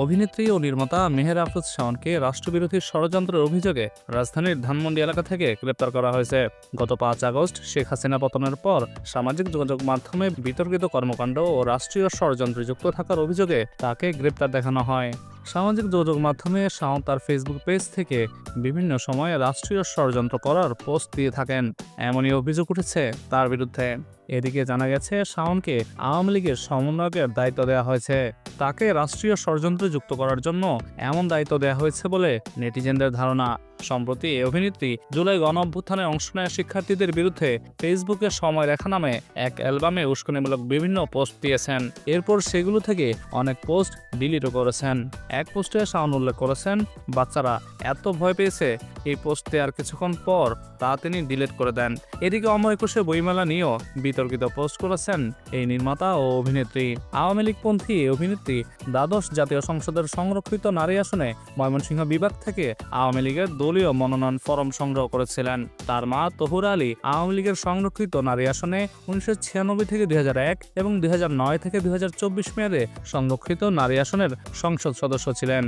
অভিনেত্রী ও নির্মাতা মেহের আফরোজ শাওনকে রাষ্ট্রবিরোধী ষড়যন্ত্রের অভিযোগে রাজধানীর ধানমন্ডি এলাকা থেকে গ্রেপ্তার করা হয়েছে। গত ৫ আগস্ট শেখ হাসিনা পতনের পর সামাজিক যোগাযোগ মাধ্যমে বিতর্কিত কর্মকাণ্ড ও রাষ্ট্রীয় ষড়যন্ত্রে যুক্ত থাকার অভিযোগে তাকে গ্রেপ্তার দেখানো হয়। সামাজিক যোগাযোগ মাধ্যমে শাওন তার ফেসবুক পেজ থেকে বিভিন্ন সময়ে রাষ্ট্রীয় ষড়যন্ত্র করার পোস্ট দিয়ে থাকেন, এমনই অভিযোগ উঠেছে তার বিরুদ্ধে। এদিকে জানা গেছে শাওনকে আওয়ামী লীগের সমন্বয়কের দায়িত্ব দেওয়া হয়েছে। তাকে রাষ্ট্রীয় ষড়যন্ত্রে যুক্ত করার জন্য এমন দায়িত্ব দেওয়া হয়েছে বলে নেটিজেনদের ধারণা। সম্প্রতি এই অভিনেত্রী জুলাই গণঅভ্যুত্থানে অংশ নেওয়া শিক্ষার্থীদের বিরুদ্ধে ফেসবুকে সময় রেখা নামে এক অ্যালবামে উস্কানিমূলক বিভিন্ন পোস্ট দিয়েছেন। এরপর সেগুলো থেকে অনেক পোস্ট ডিলিটও করেছেন। এক পোস্টে শাওন উল্লেখ করেছেন, বাচ্চারা এত ভয় পেয়েছে এই পোস্ট দেওয়ার কিছুক্ষণ পর তা তিনি ডিলিট করে দেন। এদিকে অমর একুশে বইমেলা নিয়েও বিতর্কিত পোস্ট করেছেন এই নির্মাতা ও অভিনেত্রী। আওয়ামী লীগপন্থী অভিনেত্রী দ্বাদশ জাতীয় সংসদের সংরক্ষিত নারী আসনে ময়মনসিংহ বিভাগ থেকে আওয়ামী লীগের দলীয় মনোনয়ন ফরম সংগ্রহ করেছিলেন। তার মা তহুরা আলী আওয়ামী লীগের সংরক্ষিত নারী আসনে 1996 থেকে 2001 এবং 2009 থেকে 2024 মেয়াদে সংরক্ষিত নারী আসনের সংসদ সদস্য ছিলেন।